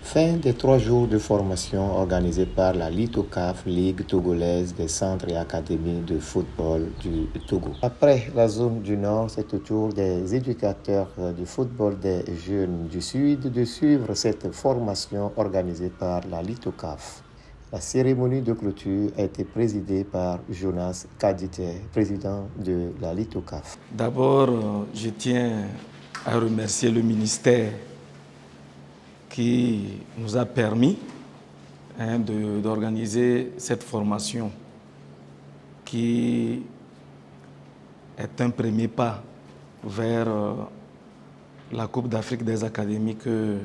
Fin des 3 jours de formation organisés par la LITOCAF, Ligue togolaise des centres et académies de football du Togo. Après la zone du Nord, c'est au tour des éducateurs du football des jeunes du Sud de suivre cette formation organisée par la LITOCAF. La cérémonie de clôture a été présidée par Jonas Kadite, président de la LITOCAF. D'abord, je tiens à remercier le ministère qui nous a permis d'organiser cette formation qui est un premier pas vers la Coupe d'Afrique des académies que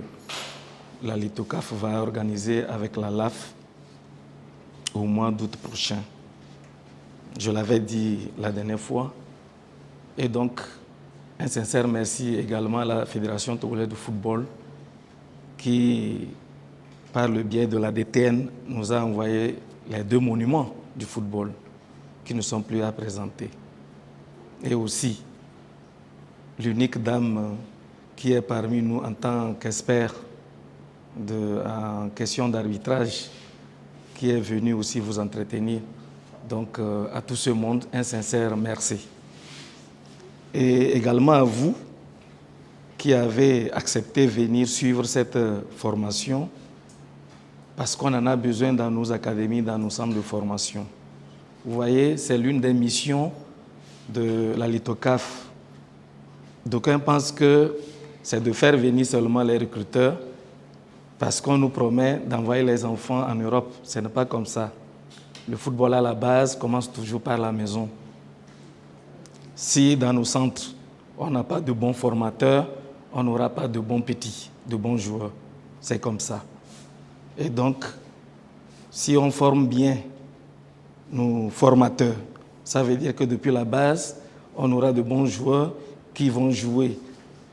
la LITOCAF va organiser avec la LAF au mois d'août prochain. Je l'avais dit la dernière fois. Et donc, un sincère merci également à la Fédération togolaise de football qui, par le biais de la DTN, nous a envoyé les 2 monuments du football qui ne sont plus à présenter. Et aussi, l'unique dame qui est parmi nous en tant qu'expert en question d'arbitrage, qui est venue aussi vous entretenir. Donc, à tout ce monde, un sincère merci. Et également à vous qui avez accepté de venir suivre cette formation parce qu'on en a besoin dans nos académies, dans nos centres de formation. Vous voyez, c'est l'une des missions de la LITOCAF. D'aucuns pensent que c'est de faire venir seulement les recruteurs parce qu'on nous promet d'envoyer les enfants en Europe. Ce n'est pas comme ça. Le football à la base commence toujours par la maison. Si dans nos centres, on n'a pas de bons formateurs, on n'aura pas de bons petits, de bons joueurs. C'est comme ça. Et donc, si on forme bien nos formateurs, ça veut dire que depuis la base, on aura de bons joueurs qui vont jouer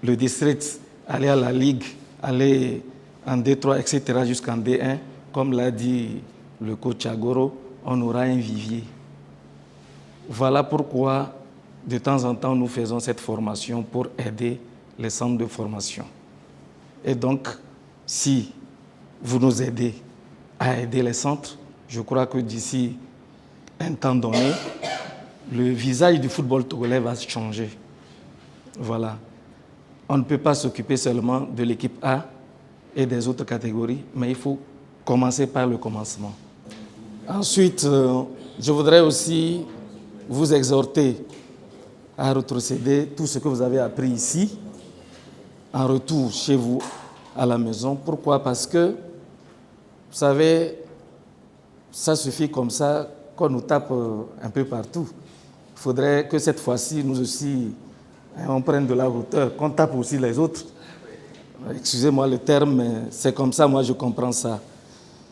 le district, aller à la ligue, aller en D3, etc. jusqu'en D1. Comme l'a dit le coach Agoro, on aura un vivier. Voilà pourquoi de temps en temps, nous faisons cette formation pour aider les centres de formation. Et donc, si vous nous aidez à aider les centres, je crois que d'ici un temps donné, le visage du football togolais va changer. Voilà. On ne peut pas s'occuper seulement de l'équipe A et des autres catégories, mais il faut commencer par le commencement. Ensuite, je voudrais aussi vous exhorter à retrocéder tout ce que vous avez appris ici, en retour chez vous à la maison. Pourquoi? Parce que, vous savez, ça suffit comme ça qu'on nous tape un peu partout. Il faudrait que cette fois-ci, nous aussi, on prenne de la hauteur, qu'on tape aussi les autres. Excusez-moi le terme, mais c'est comme ça, moi je comprends ça.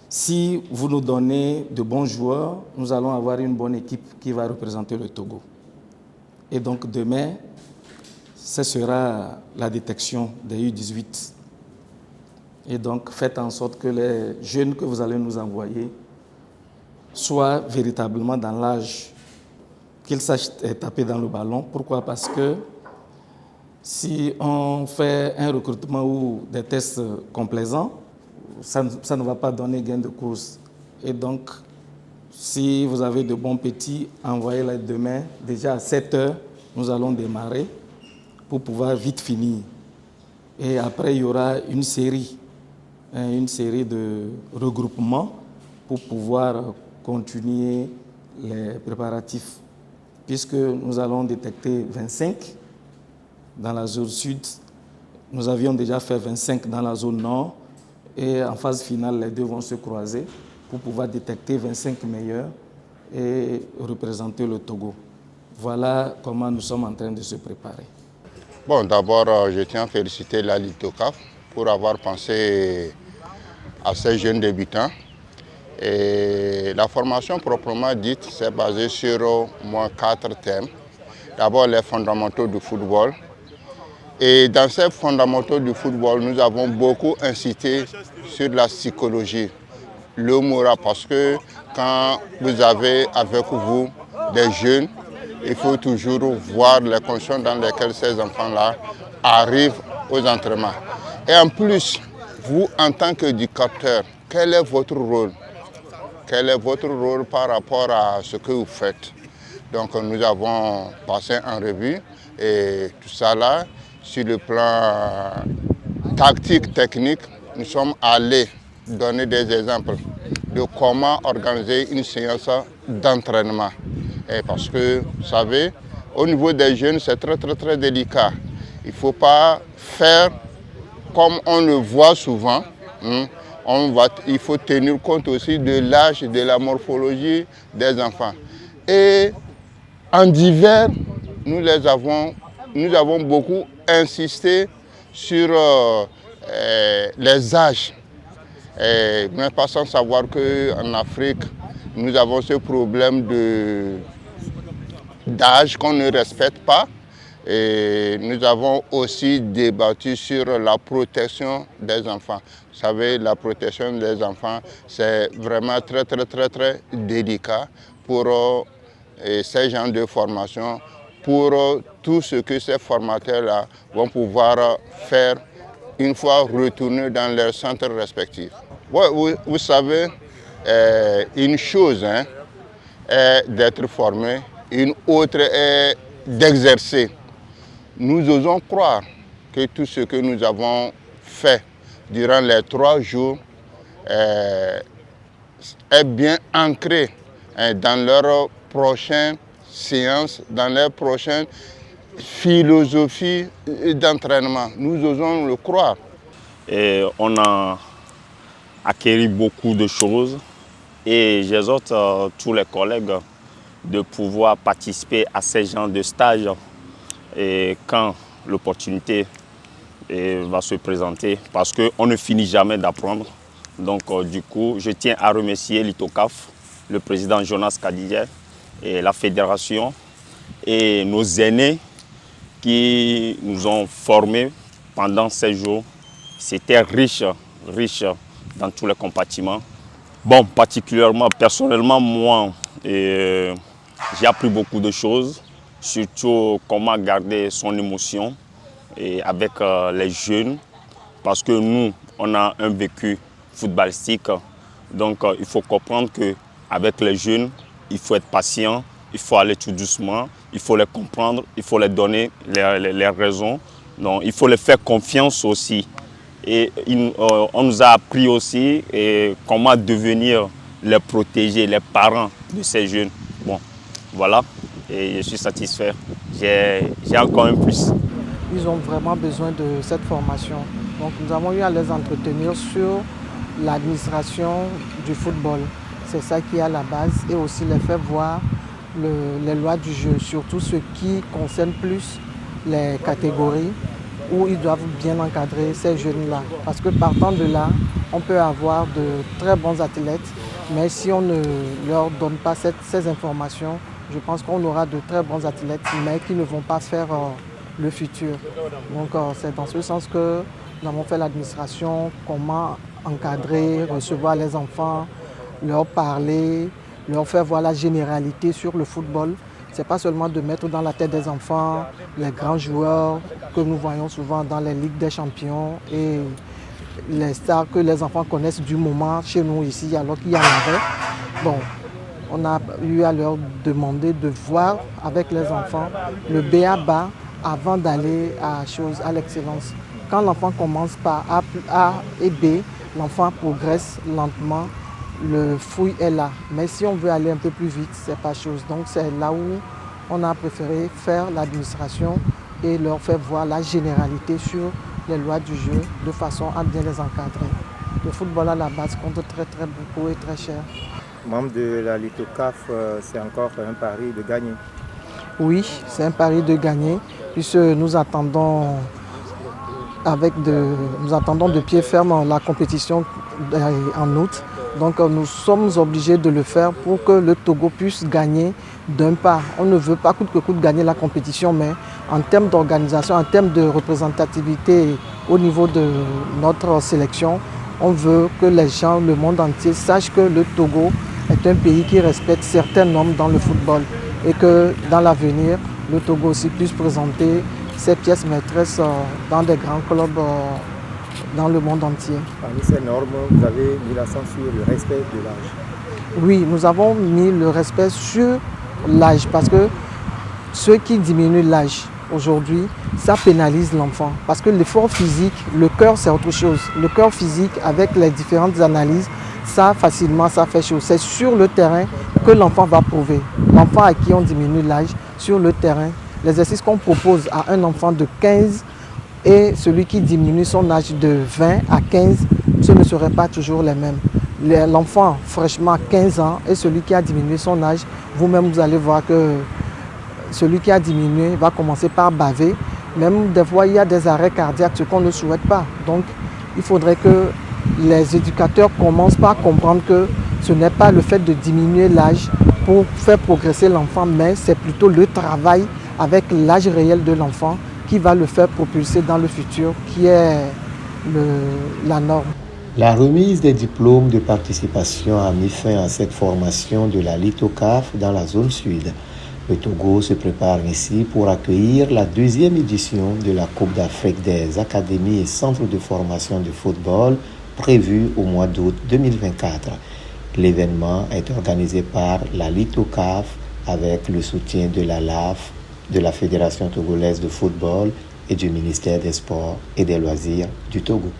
Si vous nous donnez de bons joueurs, nous allons avoir une bonne équipe qui va représenter le Togo. Et donc demain, ce sera la détection des U18. Et donc faites en sorte que les jeunes que vous allez nous envoyer soient véritablement dans l'âge, qu'ils sachent taper dans le ballon. Pourquoi? Parce que si on fait un recrutement ou des tests complaisants, ça ne va pas donner gain de cause. Et donc, si vous avez de bons petits, envoyez-les demain. Déjà à 7 heures, nous allons démarrer pour pouvoir vite finir. Et après, il y aura une série de regroupements pour pouvoir continuer les préparatifs. Puisque nous allons détecter 25 dans la zone sud, nous avions déjà fait 25 dans la zone nord, et en phase finale, les deux vont se croiser pour pouvoir détecter 25 meilleurs et représenter le Togo. Voilà comment nous sommes en train de se préparer. Bon, d'abord, je tiens à féliciter la LITOCAF pour avoir pensé à ces jeunes débutants. Et la formation proprement dite, c'est basée sur au moins 4 thèmes. D'abord, les fondamentaux du football. Et dans ces fondamentaux du football, nous avons beaucoup incité sur la psychologie, le moral, parce que quand vous avez avec vous des jeunes, il faut toujours voir les conditions dans lesquelles ces enfants-là arrivent aux entraînements. Et en plus, vous, en tant qu'éducateur, quel est votre rôle? Quel est votre rôle par rapport à ce que vous faites? Donc nous avons passé en revue et tout ça là, sur le plan tactique, technique, nous sommes allés donner des exemples de comment organiser une séance d'entraînement. Parce que, vous savez, au niveau des jeunes, c'est très délicat. Il ne faut pas faire comme on le voit souvent. Il faut tenir compte aussi de l'âge, de la morphologie des enfants. Et en divers, nous avons beaucoup insisté sur les âges. Mais pas sans savoir qu'en Afrique, nous avons ce problème d'âge qu'on ne respecte pas. Et nous avons aussi débattu sur la protection des enfants. Vous savez, la protection des enfants, c'est vraiment très délicat pour ces genres de formation, pour tout ce que ces formateurs-là vont pouvoir faire une fois retournés dans leurs centres respectifs. Vous savez, une chose est d'être formé, une autre est d'exercer. Nous osons croire que tout ce que nous avons fait durant les 3 jours est bien ancré dans leurs prochaines séances, dans leurs prochaines philosophies d'entraînement. Nous osons le croire. Et on a acquis beaucoup de choses et j'exhorte tous les collègues de pouvoir participer à ces genres de stages et quand l'opportunité va se présenter parce qu'on ne finit jamais d'apprendre. Donc du coup, je tiens à remercier l'ITOCAF, le président Jonas Kadidje et la fédération et nos aînés qui nous ont formés pendant ces jours. C'était riche dans tous les compartiments. Bon, particulièrement, personnellement, moi, j'ai appris beaucoup de choses, surtout comment garder son émotion et avec les jeunes, parce que nous, on a un vécu footballistique. Donc, il faut comprendre qu'avec les jeunes, il faut être patient, il faut aller tout doucement, il faut les comprendre, il faut les donner les raisons. Donc, il faut les faire confiance aussi. Et on nous a appris aussi comment devenir les protéger, les parents de ces jeunes. Bon, voilà, et je suis satisfait. J'ai encore un plus. Ils ont vraiment besoin de cette formation. Donc nous avons eu à les entretenir sur l'administration du football. C'est ça qui est à la base. Et aussi les faire voir les lois du jeu, surtout ce qui concerne plus les catégories où ils doivent bien encadrer ces jeunes-là. Parce que partant de là, on peut avoir de très bons athlètes, mais si on ne leur donne pas ces informations, je pense qu'on aura de très bons athlètes, mais qui ne vont pas faire le futur. Donc c'est dans ce sens que nous avons fait l'administration, comment encadrer, recevoir les enfants, leur parler, leur faire voir la généralité sur le football. Ce n'est pas seulement de mettre dans la tête des enfants les grands joueurs que nous voyons souvent dans les Ligues des Champions et les stars que les enfants connaissent du moment chez nous ici, alors qu'il y en avait. Bon, on a eu à leur demander de voir avec les enfants le b.a.-ba avant d'aller à l'excellence. Quand l'enfant commence par A et B, l'enfant progresse lentement. Le fouille est là. Mais si on veut aller un peu plus vite, ce n'est pas chose. Donc c'est là où on a préféré faire l'administration et leur faire voir la généralité sur les lois du jeu de façon à bien les encadrer. Le football à la base compte très beaucoup et très cher. Membre de la LITOCAF, c'est encore un pari de gagner. Oui, c'est un pari de gagner puisque nous attendons de pied ferme la compétition en août. Donc nous sommes obligés de le faire pour que le Togo puisse gagner d'un pas. On ne veut pas coûte que coûte gagner la compétition, mais en termes d'organisation, en termes de représentativité au niveau de notre sélection, on veut que les gens, le monde entier, sachent que le Togo est un pays qui respecte certaines normes dans le football et que dans l'avenir, le Togo aussi puisse présenter ses pièces maîtresses dans des grands clubs dans le monde entier. Parmi ces normes, vous avez mis l'accent sur le respect de l'âge. Oui, nous avons mis le respect sur l'âge parce que ceux qui diminuent l'âge aujourd'hui, ça pénalise l'enfant. Parce que l'effort physique, le cœur c'est autre chose. Le cœur physique avec les différentes analyses, ça facilement ça fait chose. C'est sur le terrain que l'enfant va prouver. L'enfant à qui on diminue l'âge, sur le terrain, l'exercice qu'on propose à un enfant de 15 et celui qui diminue son âge de 20 à 15, ce ne seraient pas toujours les mêmes. L'enfant fraîchement 15 ans et celui qui a diminué son âge, vous-même vous allez voir que celui qui a diminué va commencer par baver. Même des fois, il y a des arrêts cardiaques, ce qu'on ne souhaite pas. Donc, il faudrait que les éducateurs commencent par comprendre que ce n'est pas le fait de diminuer l'âge pour faire progresser l'enfant, mais c'est plutôt le travail avec l'âge réel de l'enfant qui va le faire propulser dans le futur, qui est la norme. La remise des diplômes de participation a mis fin à cette formation de la LITOCAF dans la zone sud. Le Togo se prépare ici pour accueillir la deuxième édition de la Coupe d'Afrique des académies et centres de formation de football prévue au mois d'août 2024. L'événement est organisé par la LITOCAF avec le soutien de la LAF, de la Fédération togolaise de football et du ministère des Sports et des Loisirs du Togo.